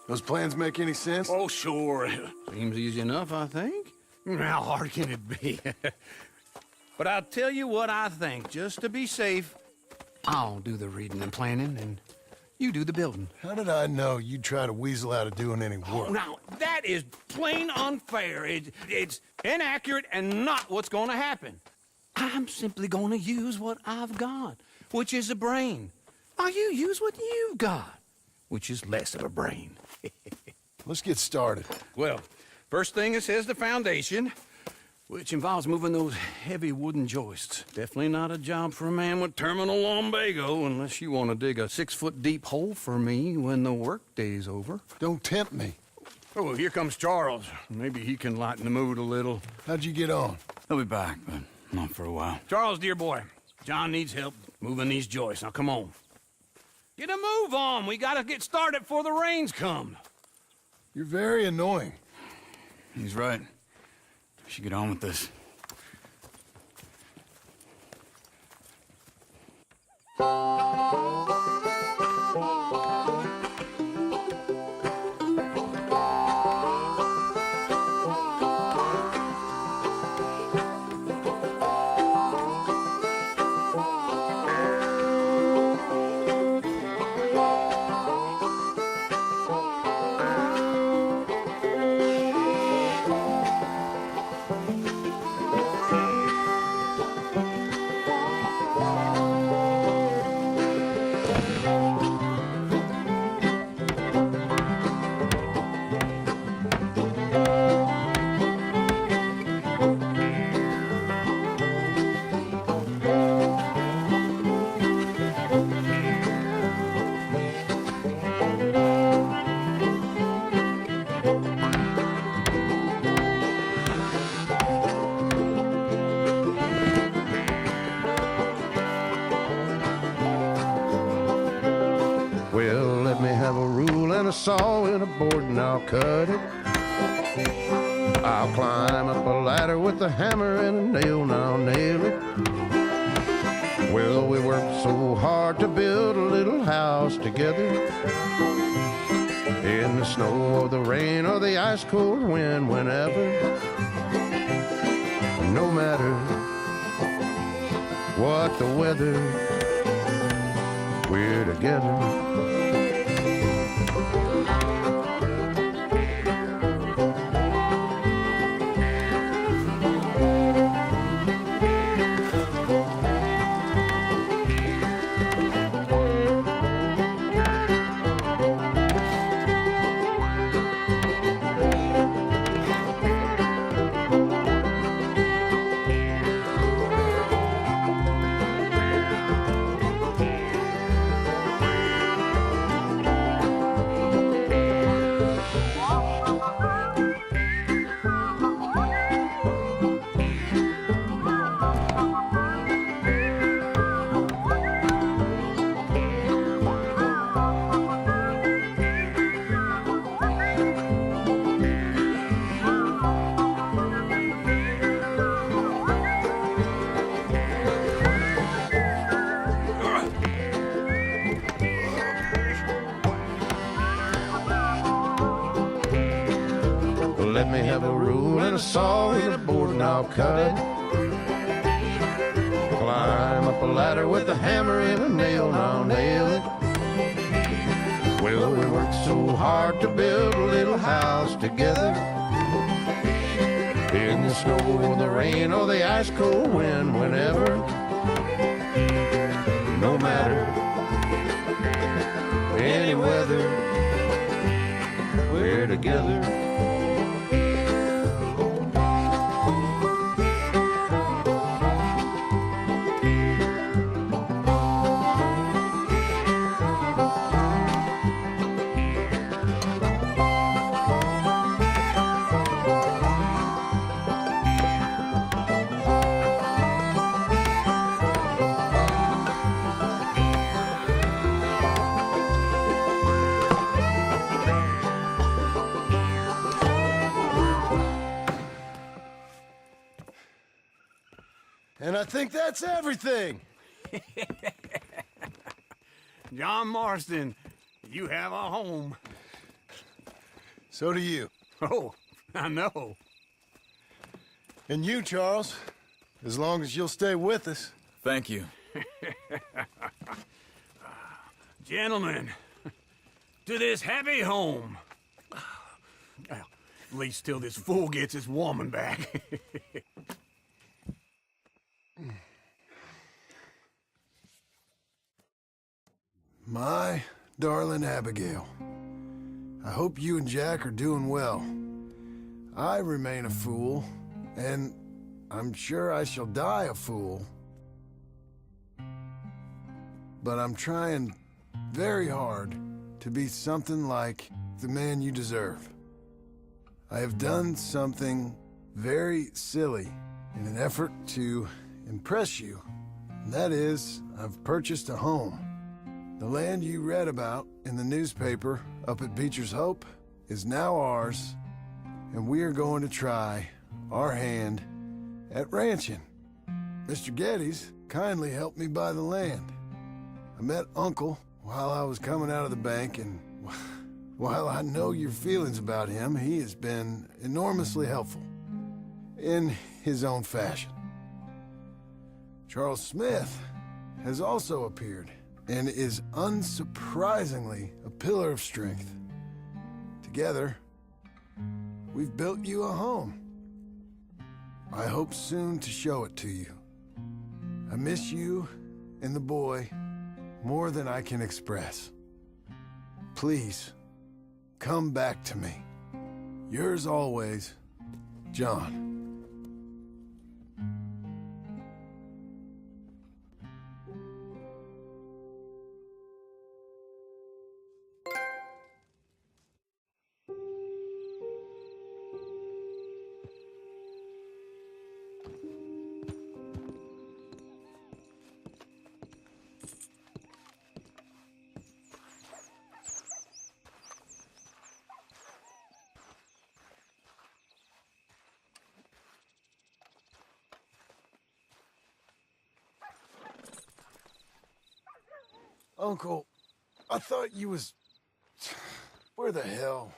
Those plans make any sense? Oh, sure. Seems easy enough, I think. How hard can it be? But I'll tell you what I think. Just to be safe, I'll do the reading and planning, and you do the building. How did I know you'd try to weasel out of doing any work? Now, that is plain unfair. It's inaccurate and not what's going to happen. I'm simply going to use what I've got, which is a brain. Now you use what you've got, which is less of a brain. Let's get started. Well, first thing it says the foundation, which involves moving those heavy wooden joists. Definitely not a job for a man with terminal lumbago, unless you want to dig a 6-foot deep hole for me when the workday's over. Don't tempt me. Oh, here comes Charles. Maybe he can lighten the mood a little. How'd you get on? He'll be back, but not for a while. Charles, dear boy, John needs help moving these joists. Now, come on. Get a move on. We gotta get started before the rains come. You're very annoying. He's right. We should get on with this. Well, let me have a rule and a saw and a board and I'll cut it. I'll climb up a ladder with a hammer and a nail and I'll nail it. Well, we worked so hard to build a little house together. In the snow or the rain or the ice cold wind, whenever. No matter what the weather, we're together. Let me have a rule and a saw and a board and I'll cut it. Climb up a ladder with a hammer and a nail and I'll nail it. Well, we worked so hard to build a little house together. In the snow or the rain or the ice cold wind, whenever. No matter any weather, we're together. And I think that's everything. John Marston, you have a home. So do you. Oh, I know. And you, Charles. As long as you'll stay with us. Thank you. Gentlemen, to this happy home. Well, at least till this fool gets his woman back. My darling Abigail, I hope you and Jack are doing well. I remain a fool, and I'm sure I shall die a fool. But I'm trying very hard to be something like the man you deserve. I have done something very silly in an effort to impress you. And that is, I've purchased a home. The land you read about in the newspaper up at Beecher's Hope is now ours, and we are going to try our hand at ranching. Mr. Geddes kindly helped me buy the land. I met Uncle while I was coming out of the bank, and while I know your feelings about him, he has been enormously helpful in his own fashion. Charles Smith has also appeared and is unsurprisingly a pillar of strength. Together, we've built you a home. I hope soon to show it to you. I miss you and the boy more than I can express. Please, come back to me. Yours always, John. Uncle, I thought you was... Where the hell?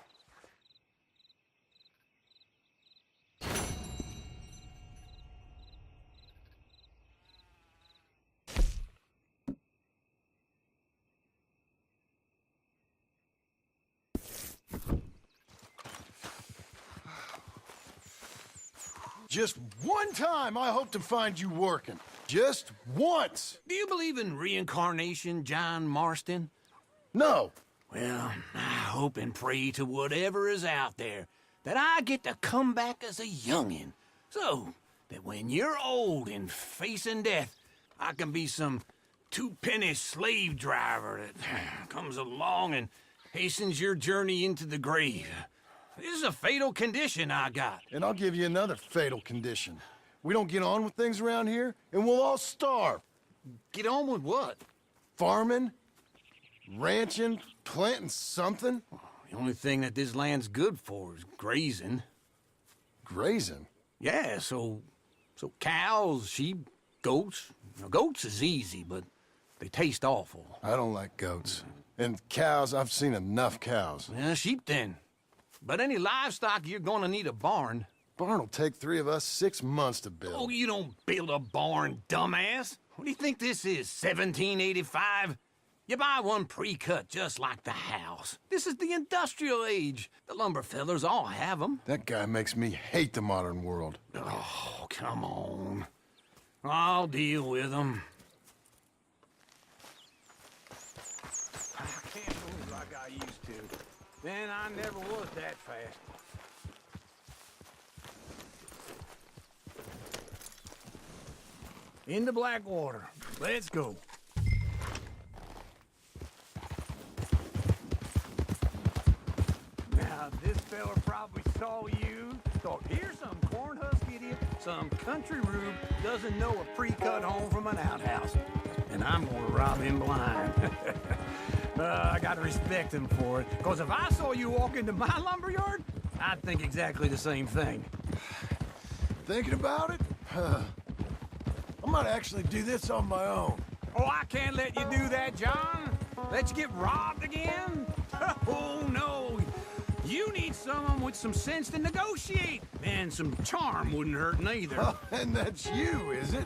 Just one time I hope to find you working. Just once. Do you believe in reincarnation, John Marston? No. Well, I hope and pray to whatever is out there that I get to come back as a youngin', so that when you're old and facing death, I can be some two-penny slave driver that comes along and hastens your journey into the grave. This is a fatal condition I got. And I'll give you another fatal condition. We don't get on with things around here, and we'll all starve. Get on with what? Farming, ranching, planting something. The only thing that this land's good for is grazing. Grazing? Yeah, so cows, sheep, goats. Now, goats is easy, but they taste awful. I don't like goats. And cows, I've seen enough cows. Yeah, sheep then. But any livestock, you're gonna need a barn. Barn will take 3 of us 6 months to build. Oh, you don't build a barn, dumbass. What do you think this is, 1785? You buy one pre-cut just like the house. This is the industrial age. The lumber fellers all have them. That guy makes me hate the modern world. Oh, come on. I'll deal with them. I can't move like I used to. Then I never was that fast. Into Blackwater. Let's go. Now, this fella probably saw you, thought, here's some corn husk idiot, some country rube doesn't know a pre-cut home from an outhouse. And I'm gonna rob him blind. I gotta respect him for it, because if I saw you walk into my lumberyard, I'd think exactly the same thing. Thinking about it? I might actually do this on my own. Oh, I can't let you do that, John. Let you get robbed again? Oh, no. You need someone with some sense to negotiate. Man, some charm wouldn't hurt neither. Oh, and that's you, is it?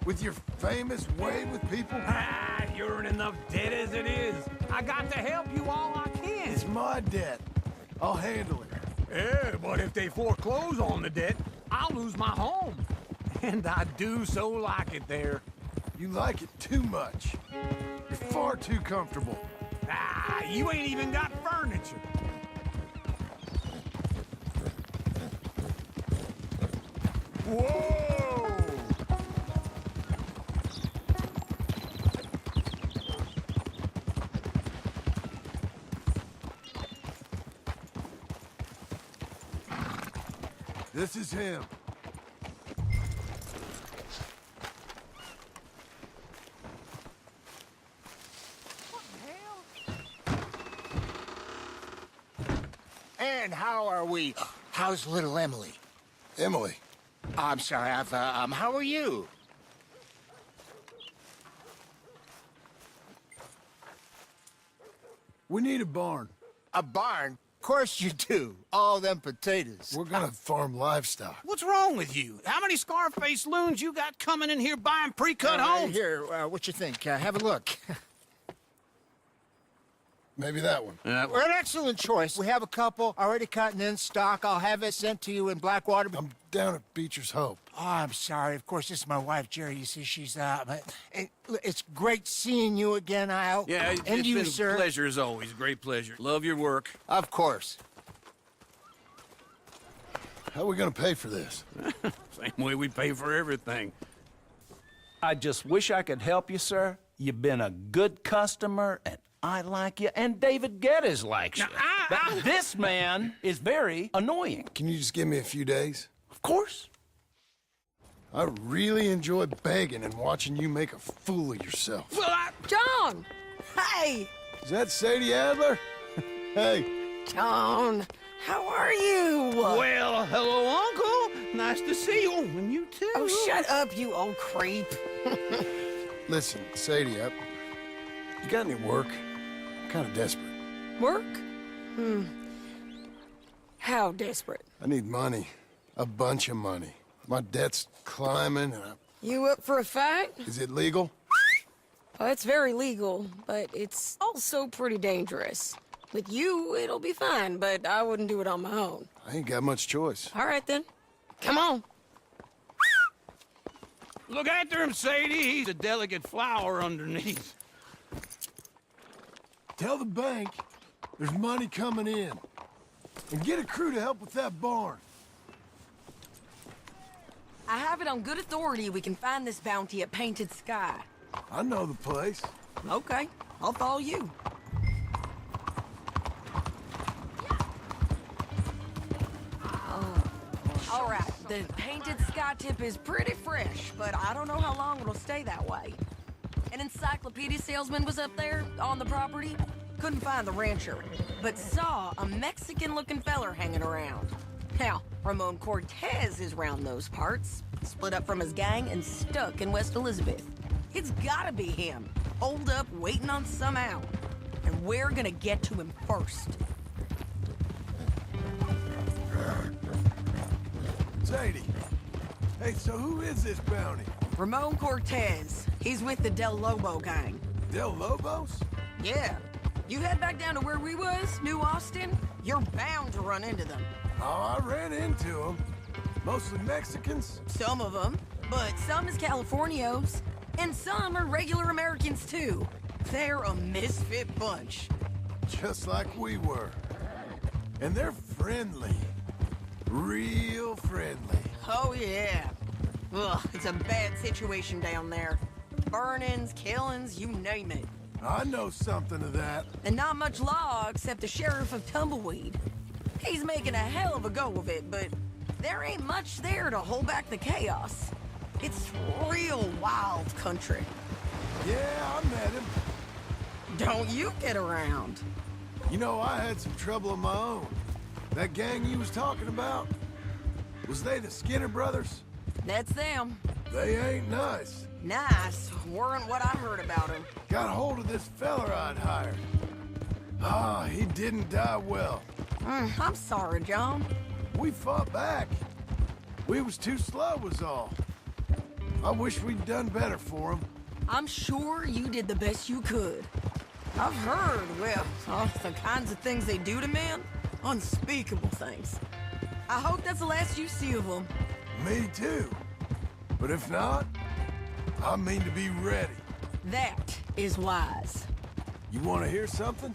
With your famous way with people? Ah, you're in enough debt as it is. I got to help you all I can. It's my debt. I'll handle it. Yeah, but if they foreclose on the debt, I'll lose my home. And I do so like it there. You like it too much. You're far too comfortable. Ah, you ain't even got furniture. Whoa! This is him. And how are we? How's little Emily? Emily. I'm sorry, how are you? We need a barn. A barn? Of course you do. All them potatoes. We're gonna farm livestock. What's wrong with you? How many Scarface loons you got coming in here buying pre-cut homes? Here, what you think? Have a look. Maybe that one. We're an excellent choice. We have a couple already cut and in stock. I'll have it sent to you in Blackwater. I'm down at Beecher's Hope. Oh, I'm sorry. Of course, this is my wife, Jerry. You see, she's it's great seeing you again, Al. Yeah, and it's you, been sir. a pleasure as always. Great pleasure. Love your work. Of course. How are we gonna pay for this? Same way we pay for everything. I just wish I could help you, sir. You've been a good customer, and I like you, and David Geddes likes you. But this man is very annoying. Can you just give me a few days? Of course. I really enjoy begging and watching you make a fool of yourself. Well, John! Hey! Is that Sadie Adler? Hey. John, how are you? well, hello, Uncle. Nice to see you. And you too. Oh, shut up, you old creep. Listen, Sadie, you got any work? I'm kind of desperate. Work? How desperate? I need money. A bunch of money. My debt's climbing, and You up for a fight? is it legal? Well, it's very legal, but it's also pretty dangerous. With you, it'll be fine, but I wouldn't do it on my own. I ain't got much choice. All right, then. Come on. Look after him, Sadie. He's a delicate flower underneath. Tell the bank there's money coming in. And get a crew to help with that barn. I have it on good authority we can find this bounty at Painted Sky. I know the place. Okay, I'll follow you. All right, the Painted Sky tip is pretty fresh, but I don't know how long it'll stay that way. An encyclopedia salesman was up there on the property. Couldn't find the rancher, but saw a Mexican-looking feller hanging around. Now, Ramon Cortez is round those parts, split up from his gang and stuck in West Elizabeth. It's gotta be him, holed up waiting on some out. And we're gonna get to him first. Sadie. Hey, so who is this bounty? Ramon Cortez. He's with the Del Lobo gang. Del Lobos? Yeah. You head back down to where we was, New Austin, you're bound to run into them. Oh, I ran into them. Mostly Mexicans. Some of them, but some is Californios, and some are regular Americans too. They're a misfit bunch. Just like we were. And they're friendly. Real friendly. Oh yeah. Ugh, it's a bad situation down there. Burnings, killings, you name it. I know something of that. And not much law except the sheriff of Tumbleweed. He's making a hell of a go of it, but there ain't much there to hold back the chaos. It's real wild country. Yeah, I met him. Don't you get around. You know, I had some trouble of my own. That gang you was talking about, was they the Skinner brothers? That's them. They ain't nice. Nice. Weren't what I heard about them. Got hold of this feller I'd hired. Ah, he didn't die well. I'm sorry, John. We fought back. We was too slow was all. I wish we'd done better for him. I'm sure you did the best you could. I've heard, well, the kinds of things they do to men. Unspeakable things. I hope that's the last you see of them. Me too. But if not, I mean to be ready. That is wise. You want to hear something?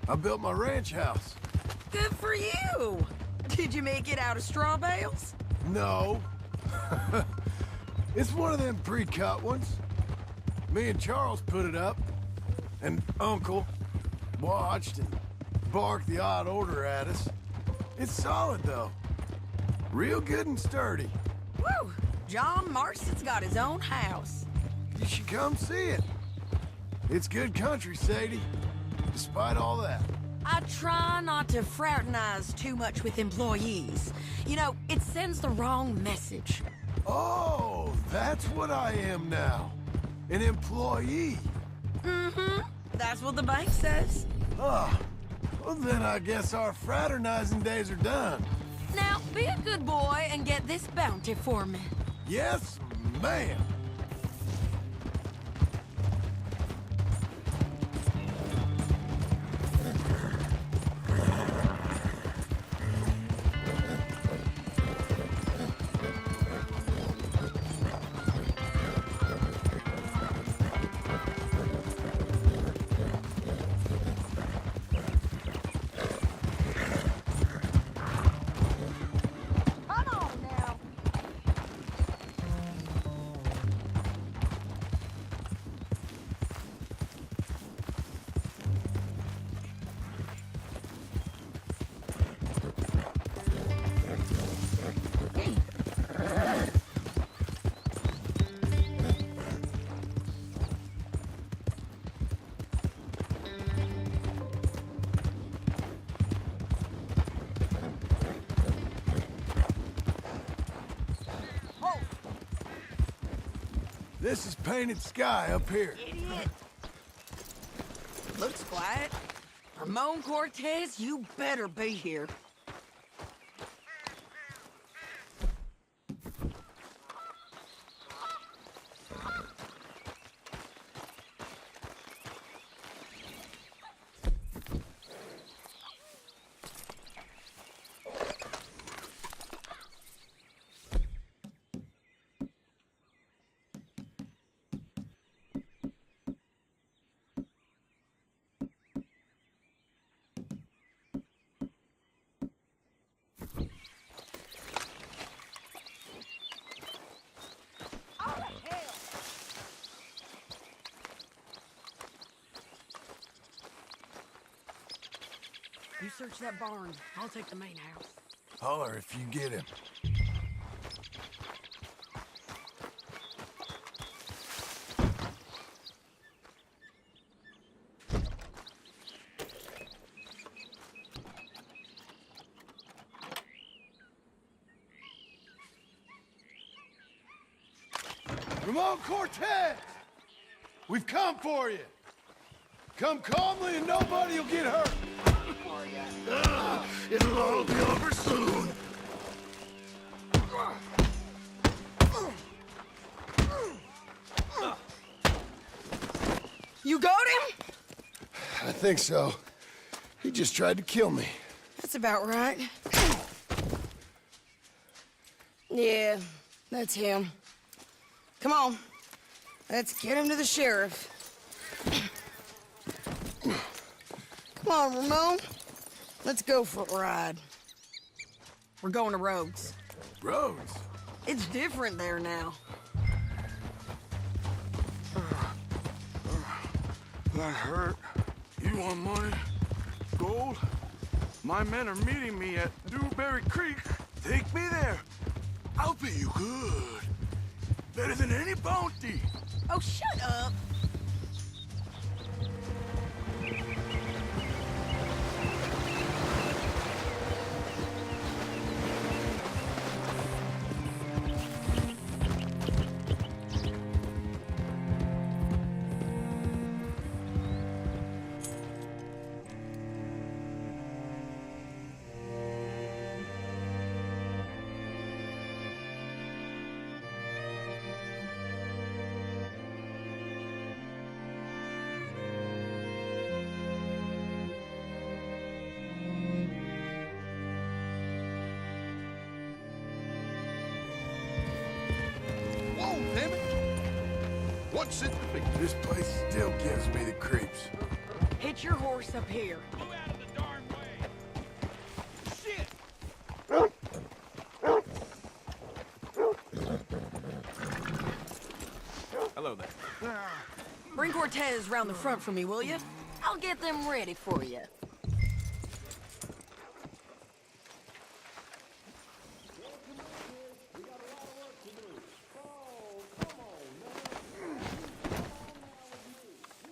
I built my ranch house. Good for you. Did you make it out of straw bales? No. It's one of them pre-cut ones. Me and Charles put it up, and Uncle watched and barked the odd order at us. It's solid, though. Real good and sturdy. Woo! John Marston's got his own house. You should come see it. It's good country, Sadie, despite all that. I try not to fraternize too much with employees. You know, it sends the wrong message. Oh, that's what I am now. An employee. Mm-hmm. That's what the bank says. Oh, well then I guess our fraternizing days are done. Now, be a good boy and get this bounty for me. Yes, ma'am. Come on now. This is painted sky up here. Idiot. Looks quiet. Ramon Cortez, you better be here. You search that barn. I'll take the main house. Holler if you get him. Ramon Cortez! We've come for you. Come calmly and nobody will get hurt. It'll all be over soon. You got him? I think so. He just tried to kill me. That's about right. Yeah, that's him. Come on. Let's get him to the sheriff. Come on, Ramon. Let's go for a ride. We're going to Rogues. Rose. It's different there now. That hurt. You want money? Gold? My men are meeting me at Dewberry Creek. Take me there. I'll pay you good. Better than any bounty. Oh, shut up. What's it to be? This place still gives me the creeps. Hitch your horse up here. Move out of the darn way! Shit! Hello there. Bring Cortez round the front for me, will you? I'll get them ready for you.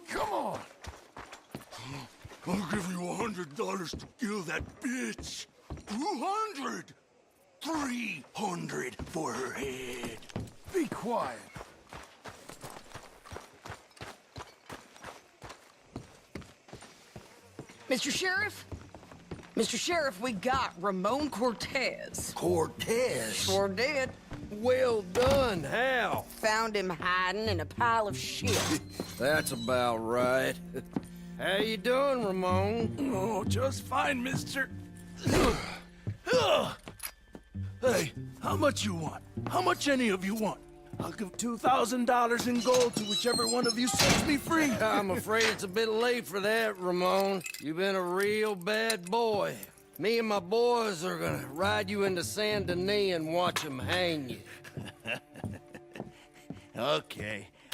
Come on! I'll give you $100 to kill that bitch. 200! 300 for her head. Be quiet. Mr. Sheriff? Mr. Sheriff, we got Ramon Cortez. Cortez? Sure did. Well done, Hal. Found him hiding in a pile of shit. That's about right. How you doing, Ramon? Oh, just fine, mister. Hey, how much you want? How much any of you want? I'll give $2,000 in gold to whichever one of you sets me free. I'm afraid it's a bit late for that, Ramon. You've been a real bad boy. Me and my boys are gonna ride you into Saint Denis and watch them hang you.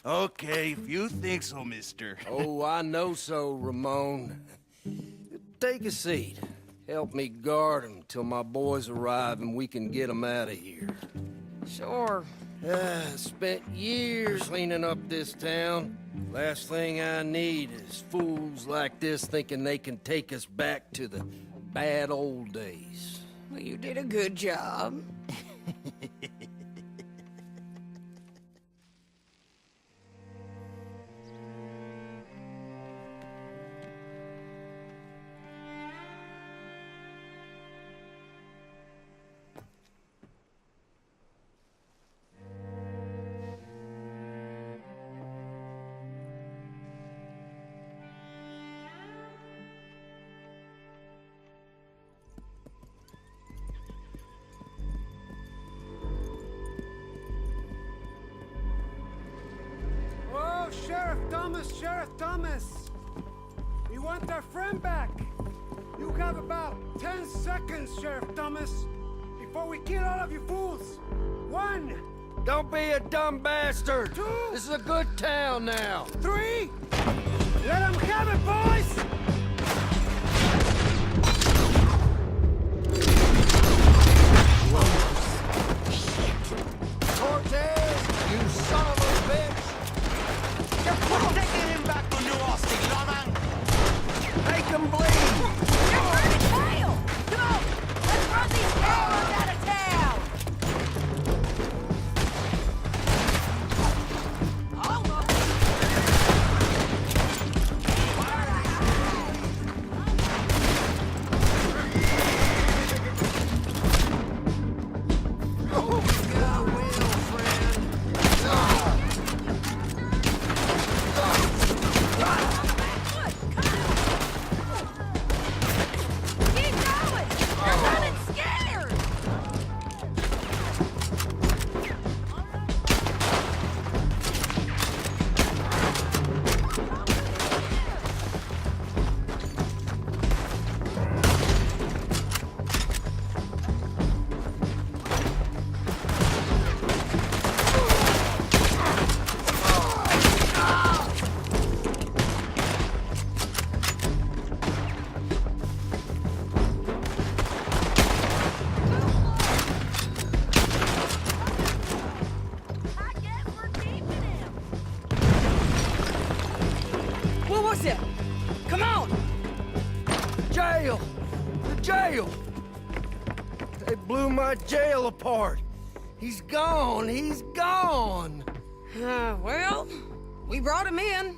Okay, if you think so, mister. Oh, I know so, Ramon. Take a seat. Help me guard them till my boys arrive and we can get them out of here. Sure. Spent years cleaning up this town. Last thing I need is fools like this thinking they can take us back to the bad old days. Well, you did a good job. Sheriff Thomas! We want our friend back! You have about 10 seconds, Sheriff Thomas, before we kill all of you fools! 1! Don't be a dumb bastard! 2! This is a good town now! 3! Let them have it, boys! Cortez, you son of a bitch! Taking him back to New Austin, Lawman! Make him bleed! You're trying to fail! Come on! Let's run these cowards out of town! Almost! Come on! Jail! The jail! They blew my jail apart. He's gone! He's gone! Well, we brought him in.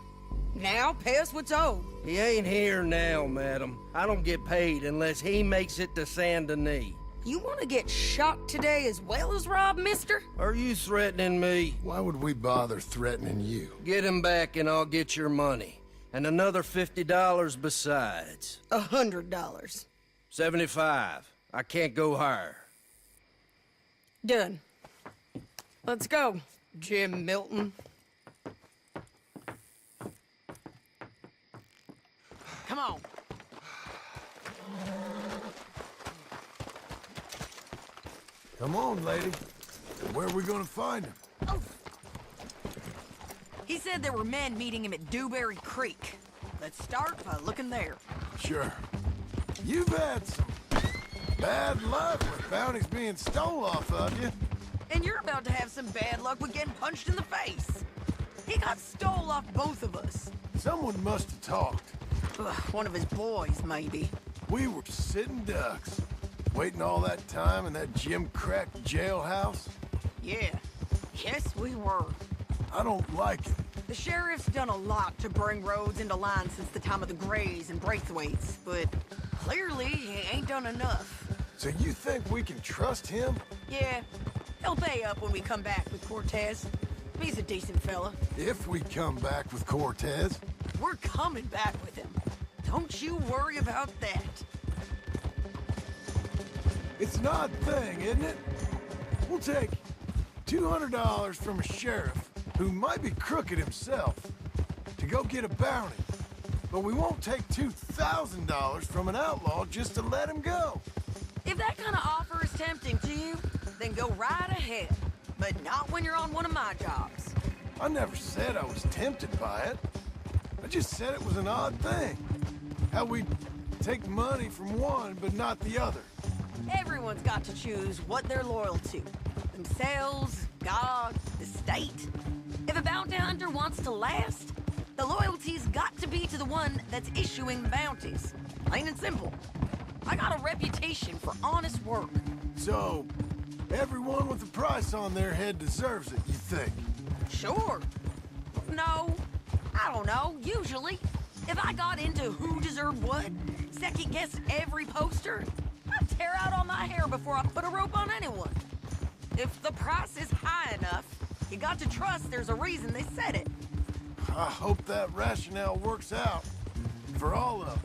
Now pay us what's owed. He ain't here now, madam. I don't get paid unless he makes it to Saint Denis. You want to get shot today as well as Rob, mister? Are you threatening me? Why would we bother threatening you? Get him back and I'll get your money. And another $50 besides. $100. 75. I can't go higher. Done. Let's go, Jim Milton. Come on. Come on, lady. Where are we gonna find him? Oh. He said there were men meeting him at Dewberry Creek. Let's start by looking there. Sure. You've had some bad luck with bounties being stole off of you. And you're about to have some bad luck with getting punched in the face. He got stole off both of us. Someone must have talked. Ugh, one of his boys, maybe. We were sitting ducks, waiting all that time in that gim-crack jailhouse. Yeah. Yes, we were. I don't like it. The sheriff's done a lot to bring roads into line since the time of the Grays and Braithwaites, but clearly he ain't done enough. So you think we can trust him? Yeah, he'll pay up when we come back with Cortez. He's a decent fella. If we come back with Cortez. We're coming back with him. Don't you worry about that. It's an odd thing, isn't it? We'll take $200 from a sheriff who might be crooked himself to go get a bounty. But we won't take $2,000 from an outlaw just to let him go. If that kind of offer is tempting to you, then go right ahead. But not when you're on one of my jobs. I never said I was tempted by it. I just said it was an odd thing. How we take money from one but not the other. Everyone's got to choose what they're loyal to. Themselves, God, the state. If a bounty hunter wants to last, the loyalty's got to be to the one that's issuing the bounties. Plain and simple. I got a reputation for honest work. So, everyone with a price on their head deserves it, you think? Sure. No, I don't know, usually. If I got into who deserved what, second-guessed every poster, I'd tear out all my hair before I put a rope on anyone. If the price is high enough, you got to trust there's a reason they said it. I hope that rationale works out for all of us.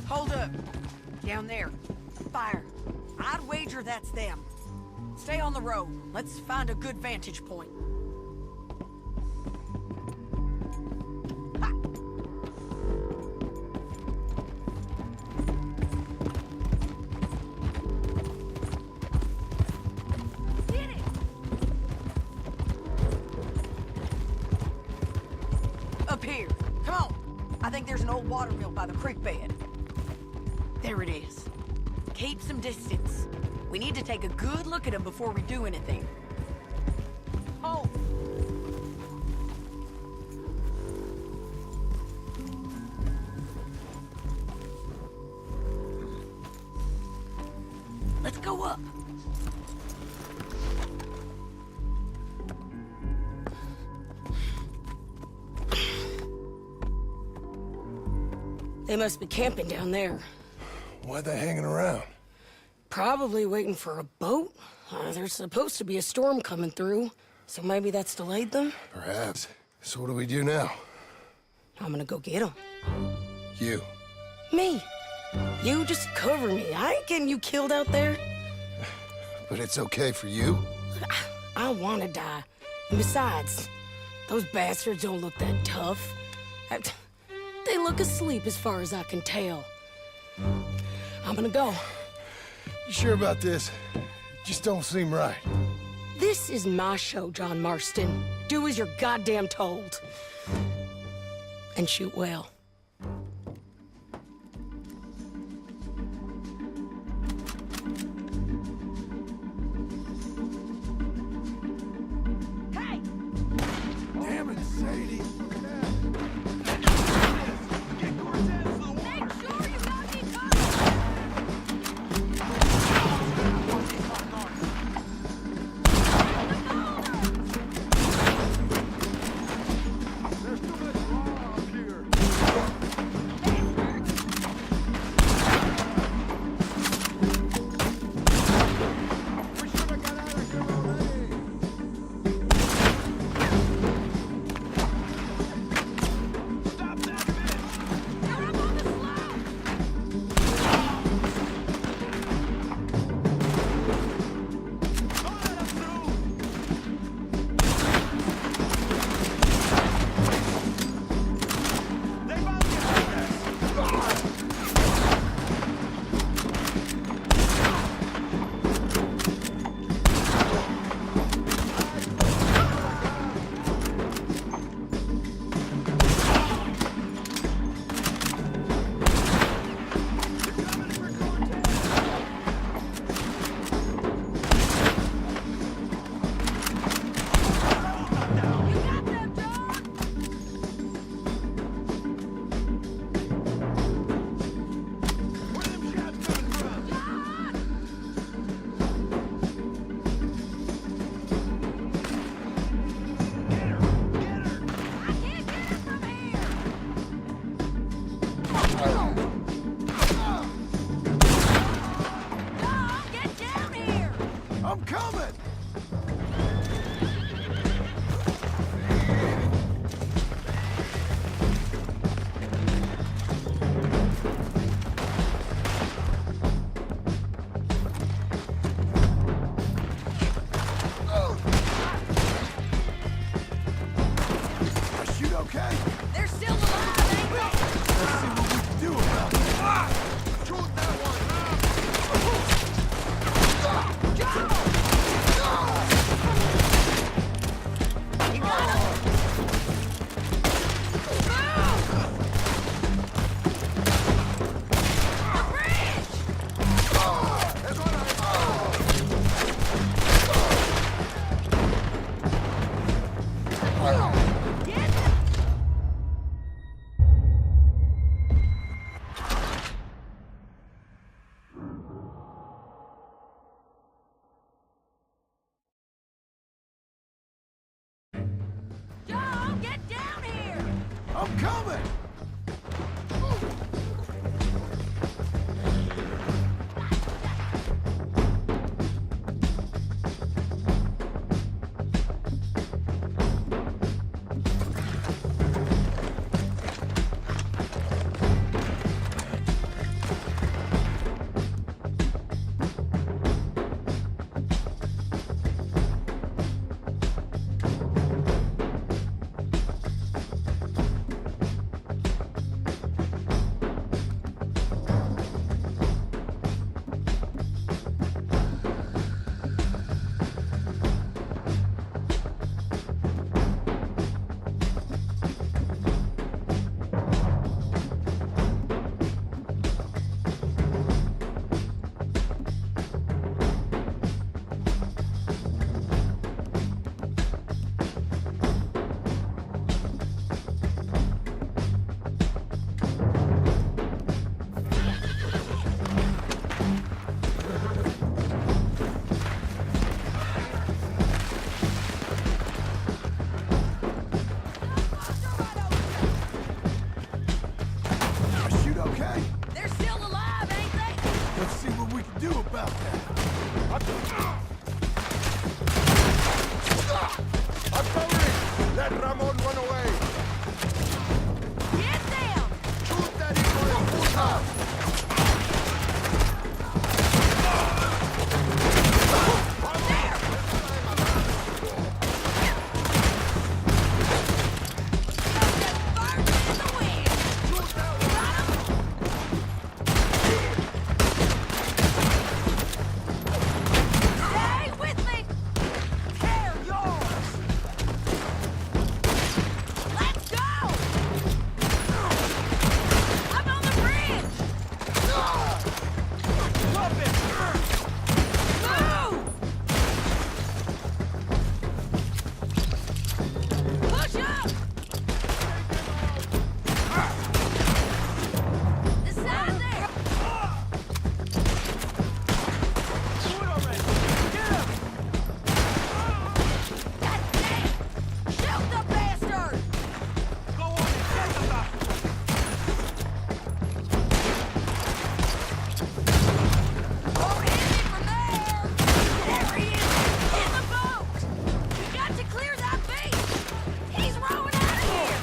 Hold up. Down there. Fire. I'd wager that's them. Stay on the road. Let's find a good vantage point. Ha! Get it! Up here. Come on. I think there's an old water mill by the creek bed. There it is. Keep some distance. We need to take a good look at him before we do anything. Oh. Let's go up. They must be camping down there. Why are they hanging around? Probably waiting for a boat. There's supposed to be a storm coming through, so maybe that's delayed them? Perhaps. So what do we do now? I'm gonna go get them. You. Me. You just cover me. I ain't getting you killed out there. But it's okay for you? I wanna die. And besides, those bastards don't look that tough. They look asleep as far as I can tell. I'm gonna go. You sure about this? Just don't seem right. This is my show, John Marston. Do as you're goddamn told. And shoot well. Hey! Damn it, Sadie. Make sure you got me covered! There's too much law up here. We should have got out of here already. coming! Shoot okay? They're still alive, ain't they? Let's see what we can do about it. Shoot that one! Joe! You got him! Move! The bridge! Get them! Joe, get down here! I'm coming! Shoot okay? They're still alive, ain't they? Let's see what we can do about that. I'm covering! Let Ramon run away! Get them! Shoot that hijo de puta! Stay with me! They're yours! Let's go! I'm on the bridge! Move! Push up! This side there! God damn! Shoot the bastard! Go on and get the Won't hit me from there! There he is! In the boat! We got to clear that beach! He's rowing out of here!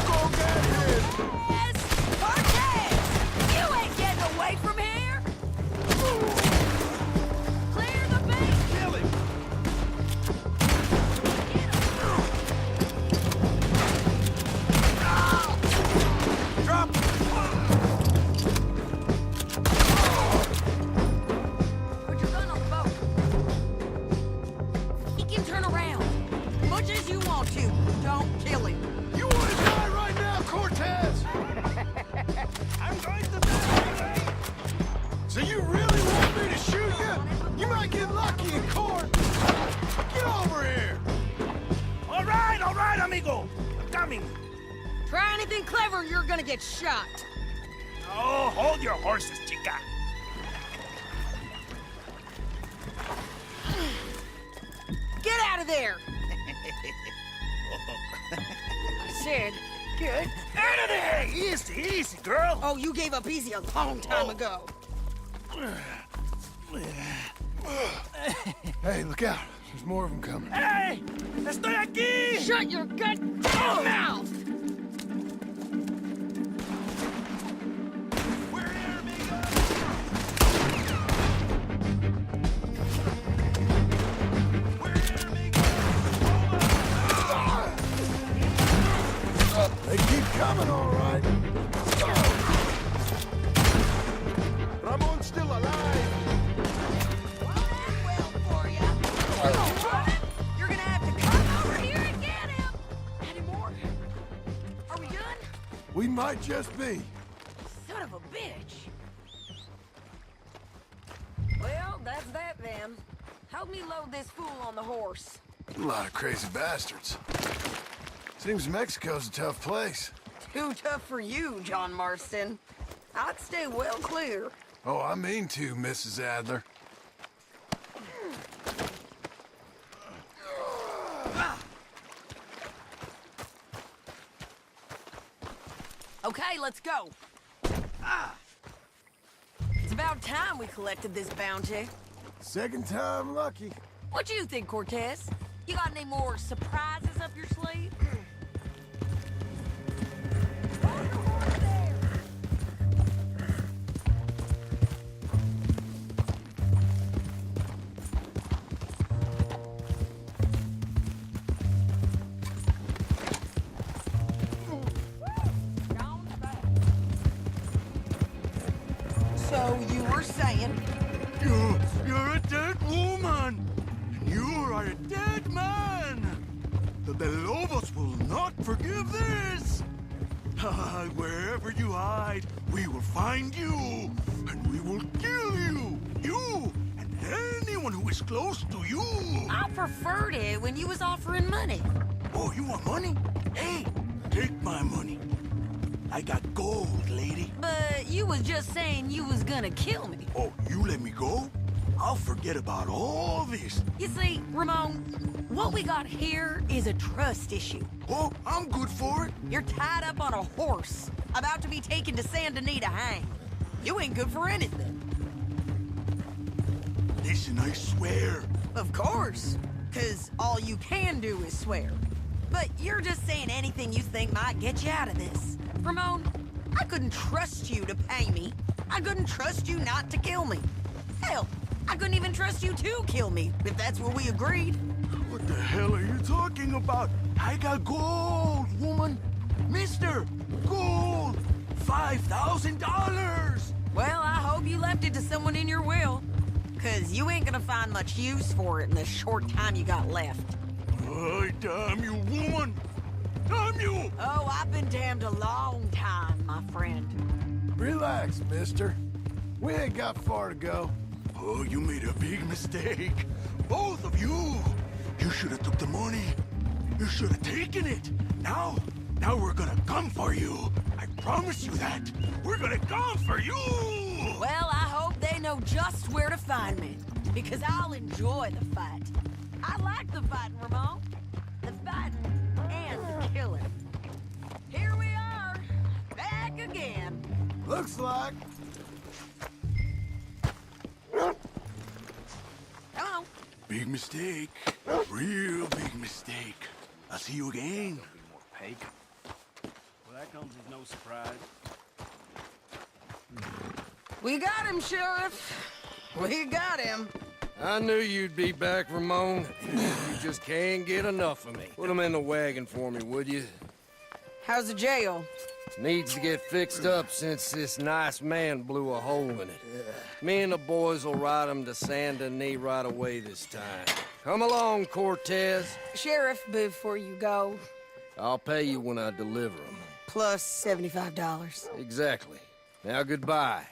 Go get him! Yes! Cortez! You ain't getting away from here! Clear the beach! Kill him! Drop! Put your gun on the boat. He can turn around. Much as you want to. Don't kill him. You want to die right now, Cortez? I'm going to die! So you really want me to shoot you? You might get lucky in court. Get over here. All right, amigo! I'm coming! Try anything clever, you're gonna get shot. Oh, hold your horses, chica! Get out of there! I said, get Out of there! Easy, easy, girl! Oh, you gave up easy a long time ago. Hey, look out. There's more of them coming. Hey! Estoy aquí! Shut your goddamn mouth! They keep coming, all right. Ramon's still alive. Well for ya. You're gonna have to come over here and get him. Any more? Are we done? We might just be. Son of a bitch. Well, that's that then. Help me load this fool on the horse. A lot of crazy bastards. Seems Mexico's a tough place. Too tough for you, John Marston. I'd stay well clear. Oh, I mean to, Mrs. Adler. Okay, let's go. It's about time we collected this bounty. Second time lucky. What do you think, Cortez? You got any more surprises up your sleeve? So you were saying? You're a dead woman. You are a dead man. The Lobos will not forgive this. Wherever you hide, we will find you, and we will kill you. You and anyone who is close to you. I preferred it when you was offering money. Oh, you want money? Hey, take my money. I got gold, lady. But you was just saying you was gonna kill me. Oh, you let me go? I'll forget about all this. You see, Ramon, what we got here is a trust issue. Oh, I'm good for it. You're tied up on a horse, about to be taken to Saint Denis to hang. You ain't good for anything. Listen, I swear. Of course, because all you can do is swear. But you're just saying anything you think might get you out of this. Ramon, I couldn't trust you to pay me. I couldn't trust you not to kill me. Hell, I couldn't even trust you to kill me, if that's what we agreed. What the hell are you talking about? I got gold, woman. Mister, gold. $5,000. Well, I hope you left it to someone in your will. Because you ain't gonna find much use for it in the short time you got left. Oh, damn you, woman. Damn you. Oh, I've been damned a long time, my friend. Relax, mister. We ain't got far to go. Oh, you made a big mistake. Both of you. You should have took the money. You should have taken it. Now we're gonna come for you. I promise you that. We're gonna come for you. Well, I hope they know just where to find me. Because I'll enjoy the fight. I like the fighting, Ramon. The fighting and the killing. Here we are. Back again. Looks like. Come on. Big mistake. Real big mistake. I'll see you again. Well, that comes as no surprise. We got him, Sheriff. We got him. I knew you'd be back, Ramon. You just can't get enough of me. Put him in the wagon for me, would you? How's the jail? Needs to get fixed up since this nice man blew a hole in it. Me and the boys will ride him to Saint Denis right away this time. Come along, Cortez. Sheriff, before you go, I'll pay you when I deliver him. plus $75. Exactly. Now, goodbye.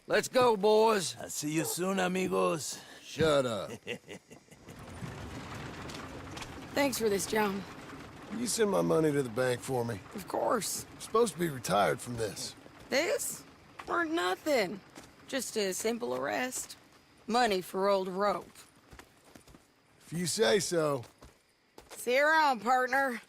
Let's go, boys. I'll see you soon, amigos. Shut up. Thanks for this, John. You send my money to the bank for me. Of course. I'm supposed to be retired from this. This? Weren't nothing. Just a simple arrest. Money for old rope. If you say so. See you around, partner.